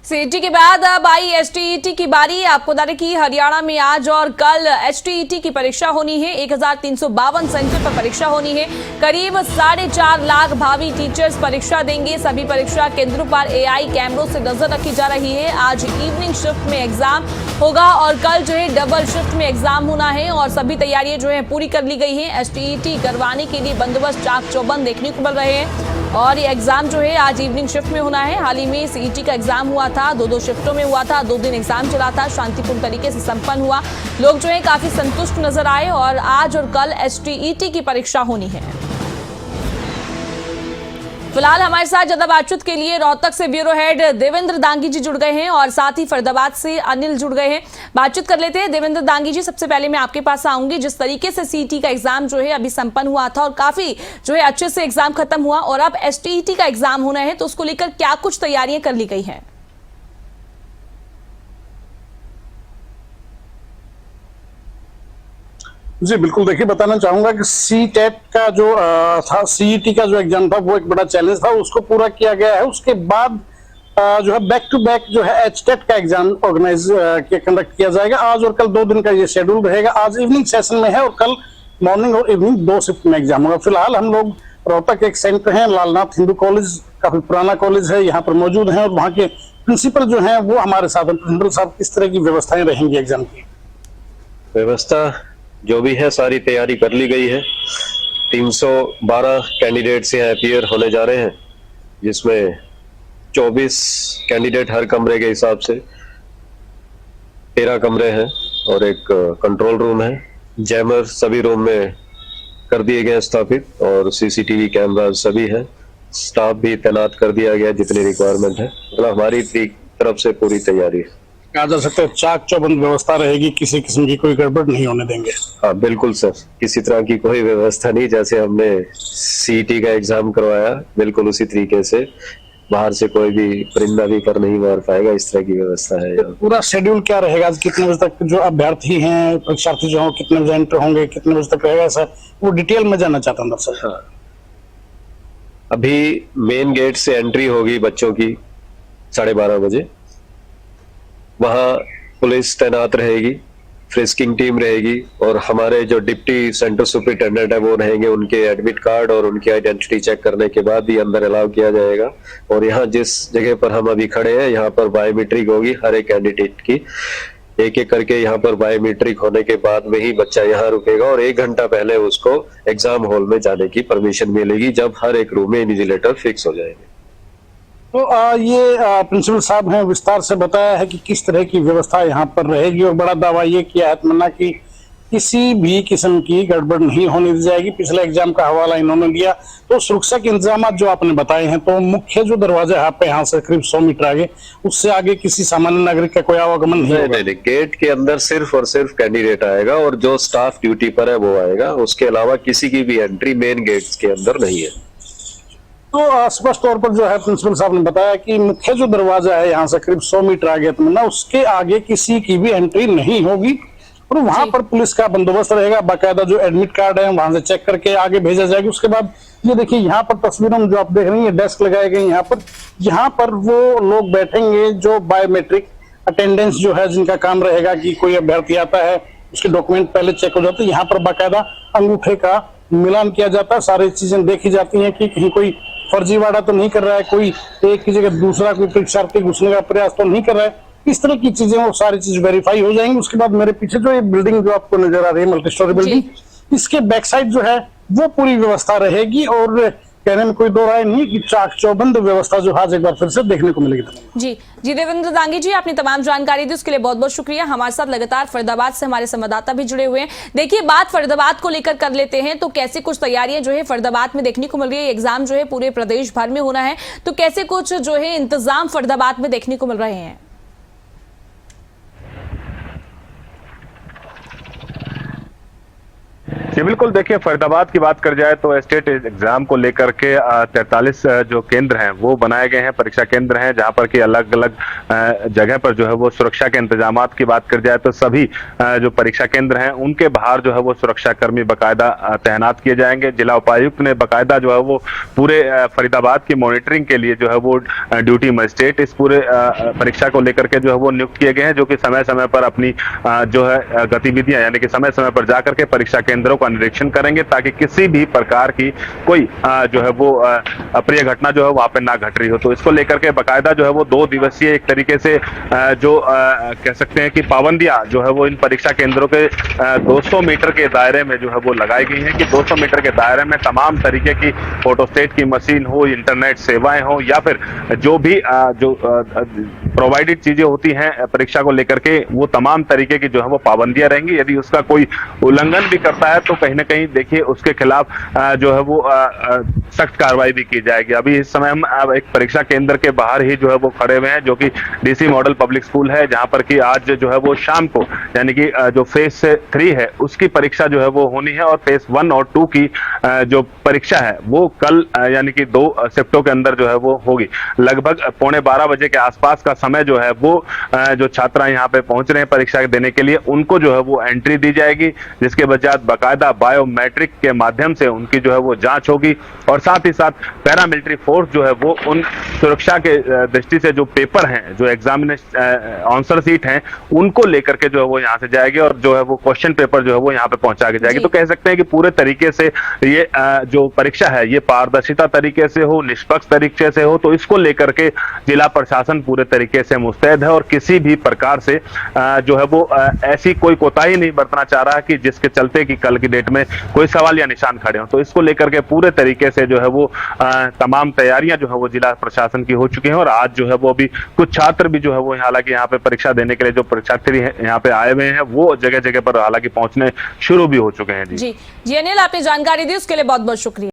CET के बाद अब आई एचटीईटी की बारी। आपको बता दें कि हरियाणा में आज और कल एचटीईटी की परीक्षा होनी है। 1352 सेंटर पर परीक्षा होनी है। करीब 4.5 लाख भावी टीचर्स परीक्षा देंगे। सभी परीक्षा केंद्रों पर एआई कैमरों से नजर रखी जा रही है। आज इवनिंग शिफ्ट में एग्जाम होगा और कल जो है डबल शिफ्ट में एग्जाम होना है और सभी तैयारियां जो है पूरी कर ली गई है। एचटीईटी करवाने के लिए बंदोबस्त चाक चौबंद देखने को मिल रहे हैं और ये एग्जाम जो है आज इवनिंग शिफ्ट में होना है। हाल ही में सीईटी का एग्जाम हुआ था, दो शिफ्टों में हुआ था, 2 दिन एग्जाम चला था, शांतिपूर्ण तरीके से संपन्न हुआ। लोग जो है काफी संतुष्ट नजर आए और आज और कल एचटीईटी की परीक्षा होनी है। फिलहाल हमारे साथ ज्यादा बातचीत के लिए रोहतक से ब्यूरो हेड देवेंद्र दांगी जी जुड़ गए हैं और साथ ही फरीदाबाद से अनिल जुड़ गए हैं। बातचीत कर लेते हैं। देवेंद्र दांगी जी, सबसे पहले मैं आपके पास आऊंगी। जिस तरीके से सीईटी का एग्जाम जो है अभी संपन्न हुआ था और काफी जो है अच्छे से एग्जाम खत्म हुआ और अब एचटीईटी का एग्जाम होना है, तो उसको लेकर क्या कुछ तैयारियां कर ली गई है? जी बिल्कुल, देखिए बताना चाहूंगा कि सीटेट का जो था, सीईटी का जो एग्जाम था वो एक बड़ा चैलेंज था, उसको पूरा किया गया है। उसके बाद जो है बैक टू बैक जो है एचटेट का एग्जाम ऑर्गेनाइज कंडक्ट किया जाएगा। आज और कल 2 दिन का ये शेड्यूल रहेगा। आज इवनिंग सेशन में है और कल मॉर्निंग और इवनिंग 2 शिफ्ट में एग्जाम होगा। फिलहाल हम लोग रोहतक एक सेंटर है, लालनाथ हिंदू कॉलेज, काफी पुराना कॉलेज है, यहाँ पर मौजूद है और वहाँ के प्रिंसिपल जो है वो हमारे साथ हैं। प्रिंसिपल साहब, किस तरह की व्यवस्थाएं रहेंगी एग्जाम की? व्यवस्था जो भी है सारी तैयारी कर ली गई है। 312 कैंडिडेट्स यहाँ अपीयर होने जा रहे हैं, जिसमें 24 कैंडिडेट हर कमरे के हिसाब से, 13 कमरे हैं और एक कंट्रोल रूम है। जैमर सभी रूम में कर दिए गए स्थापित और सीसीटीवी कैमरा सभी है। स्टाफ भी तैनात कर दिया गया जितनी रिक्वायरमेंट है। मतलब हमारी तरफ से पूरी तैयारी है। कहा जा सकता है चाक चौबंद व्यवस्था रहेगी, किसी किस्म की कोई गड़बड़ नहीं होने देंगे। हाँ बिल्कुल सर, किसी तरह की कोई व्यवस्था नहीं। जैसे हमने सीईटी का एग्जाम करवाया बिल्कुल उसी तरीके से, बाहर से कोई भी परिंदा भी पर नहीं मार पाएगा, इस तरह की व्यवस्था है। पूरा शेड्यूल क्या रहेगा? कितने बजे तक जो अभ्यर्थी हैं, परीक्षार्थी जो कितने बजे एंटर होंगे, कितने बजे तक रहेगा सर, वो डिटेल में जानना चाहता हूँ सर। हाँ, अभी मेन गेट से एंट्री होगी बच्चों की 12:30 बजे। वहां पुलिस तैनात रहेगी, फ्रिस्किंग टीम रहेगी और हमारे जो डिप्टी सेंटर सुपरिटेंडेंट है वो रहेंगे। उनके एडमिट कार्ड और उनकी आइडेंटिटी चेक करने के बाद ही अंदर अलाउ किया जाएगा। और यहाँ जिस जगह पर हम अभी खड़े हैं, यहाँ पर बायोमेट्रिक होगी हर एक कैंडिडेट की। एक एक करके यहाँ पर बायोमेट्रिक होने के बाद में ही बच्चा यहाँ रुकेगा और 1 घंटा पहले उसको एग्जाम हॉल में जाने की परमिशन मिलेगी, जब हर एक रूम में इन्विजिलेटर फिक्स हो जाएंगे। तो ये प्रिंसिपल साहब हैं, विस्तार से बताया है कि किस तरह की व्यवस्था यहाँ पर रहेगी और बड़ा दावा ये किया है तमन्ना कि किसी भी किस्म की गड़बड़ नहीं होने दी जाएगी। पिछले एग्जाम का हवाला इन्होंने लिया, तो सुरक्षा के इंतजाम जो आपने बताए हैं, तो मुख्य जो दरवाजा है आप यहाँ से करीब 100 मीटर आगे, उससे आगे किसी सामान्य नागरिक का कोई आवागमन नहीं होगा? नहीं, गेट के अंदर सिर्फ और सिर्फ कैंडिडेट आएगा और जो स्टाफ ड्यूटी पर है वो आएगा। उसके अलावा किसी की भी एंट्री मेन गेट्स के अंदर नहीं है। तो स्पष्ट तौर पर जो है प्रिंसिपल साहब ने बताया कि मुख्य जो दरवाजा है यहाँ से करीब 100 मीटर आगे तमन्ना, उसके आगे किसी की भी एंट्री नहीं होगी और वहां पर पुलिस का बंदोबस्त रहेगा। बाकायदा जो एडमिट कार्ड है वहां से चेक करके आगे भेजा जाएगा। उसके बाद ये देखिए यहाँ पर तस्वीरों में जो आप देख रहे हैं, डेस्क लगाए गए यहाँ पर वो लोग बैठेंगे जो बायोमेट्रिक अटेंडेंस जो है, जिनका काम रहेगा कि कोई अभ्यर्थी आता है उसके डॉक्यूमेंट पहले चेक हो जाते हैं। यहाँ पर बाकायदा अंगूठे का मिलान किया जाता है, सारी चीजें देखी जाती हैं कि कहीं कोई फर्जीवाड़ा तो नहीं कर रहा है, कोई एक की जगह दूसरा कोई परीक्षार्थी घुसने का प्रयास तो नहीं कर रहा है। इस तरह की चीजें वो सारी चीज वेरीफाई हो जाएंगी। उसके बाद मेरे पीछे जो ये बिल्डिंग जो आपको नजर आ रही है, मल्टी स्टोरी बिल्डिंग, इसके बैक साइड जो है वो पूरी व्यवस्था रहेगी और कहने में कोई दो राय नहीं कि चाक चौबंद व्यवस्था जो आज एक बार फिर से देखने को मिलेगी। जी देवेंद्र दांगी जी, आपने तमाम जानकारी दी उसके लिए बहुत बहुत शुक्रिया। हमारे साथ लगातार फरीदाबाद से हमारे संवाददाता भी जुड़े हुए हैं। देखिए, बात फरीदाबाद को लेकर कर लेते हैं, तो कैसे कुछ तैयारियां जो है फरीदाबाद में देखने को मिल रही है। एग्जाम जो है पूरे प्रदेश भर में होना है, तो कैसे कुछ जो है इंतजाम फरीदाबाद में देखने को मिल रहे हैं? जी बिल्कुल, देखिए फरीदाबाद की बात कर जाए तो स्टेट एग्जाम को लेकर के 43 जो केंद्र हैं वो बनाए गए हैं, परीक्षा केंद्र हैं, जहां पर कि अलग अलग जगह पर जो है वो सुरक्षा के इंतजामात की बात कर जाए तो सभी जो परीक्षा केंद्र हैं उनके बाहर जो है वो सुरक्षा कर्मी बाकायदा तैनात किए जाएंगे। जिला उपायुक्त ने बाकायदा जो है वो पूरे फरीदाबाद की मॉनिटरिंग के लिए जो है वो ड्यूटी मजिस्ट्रेट इस पूरे परीक्षा को लेकर के जो है वो नियुक्त किए गए हैं, जो कि समय समय पर अपनी जो है गतिविधियां यानी कि समय समय पर जाकर के परीक्षा केंद्रों का निरीक्षण करेंगे, ताकि किसी भी प्रकार की कोई जो है वो अप्रिय घटना जो है वहां पे ना घट रही हो। तो इसको लेकर के बाकायदा जो है वो 2 दिवसीय एक तरीके से जो कह सकते हैं कि पाबंदियां जो है वो इन परीक्षा केंद्रों के 200 मीटर के दायरे में जो है वो लगाई गई हैं कि 200 मीटर के दायरे में तमाम तरीके की फोटोस्टेट की मशीन हो, इंटरनेट सेवाएं हो या फिर जो भी जो प्रोवाइडेड चीजें होती हैं परीक्षा को लेकर के, वो तमाम तरीके की जो है वो पाबंदियां रहेंगी। यदि उसका कोई उल्लंघन भी करता है तो कहीं ना कहीं देखिए उसके खिलाफ जो है वो सख्त कार्रवाई भी की जाएगी। अभी इस समय हम एक परीक्षा केंद्र के बाहर ही जो है वो खड़े हुए हैं, जो कि डीसी मॉडल पब्लिक स्कूल है, जहां पर कि आज जो है वो शाम को यानी कि जो फेज 3 है उसकी परीक्षा जो है वो होनी है, और फेज 1 और 2 की जो परीक्षा है वो कल यानी कि 2 शिफ्टों के अंदर जो है वो होगी। लगभग 11:15 बजे के आसपास का समय जो है वो जो छात्र यहाँ पे पहुंच रहे हैं परीक्षा देने के लिए, उनको जो है वो एंट्री दी जाएगी, जिसके बजाय बाकायदा बायोमेट्रिक के माध्यम से उनकी जो है वो जांच होगी। और साथ ही साथ पैरामिलिट्री फोर्स जो है वो उन सुरक्षा के दृष्टि से जो पेपर हैं, जो एग्जामिनेशन आंसर सीट हैं, उनको लेकर के जो है वो यहाँ से जाएगी और जो है वो क्वेश्चन पेपर जो है वो यहाँ पे पहुंचा के जाएगी। तो कह सकते हैं कि पूरे तरीके से ये जो परीक्षा है ये पारदर्शिता तरीके से हो, निष्पक्ष तरीके से हो, तो इसको लेकर के जिला प्रशासन पूरे तरीके से मुस्तैद है और किसी भी प्रकार से जो है वो ऐसी कोई कोताही नहीं बरतना चाह रहा कि जिसके चलते कि कल की डेट में कोई सवाल या निशान खड़े हो। तो इसको लेकर के पूरे तरीके से जो है वो तमाम तैयारियां जो है वो जिला प्रशासन की हो चुकी हैं, और आज जो है वो अभी कुछ छात्र भी जो है वो हालांकि यहाँ पे परीक्षा देने के लिए जो परीक्षार्थी यहाँ पे आए हुए हैं वो जगह जगह पर हालांकि पहुंचने शुरू भी हो चुके हैं। जी अनिल, आपने जानकारी दी उसके लिए बहुत बहुत शुक्रिया।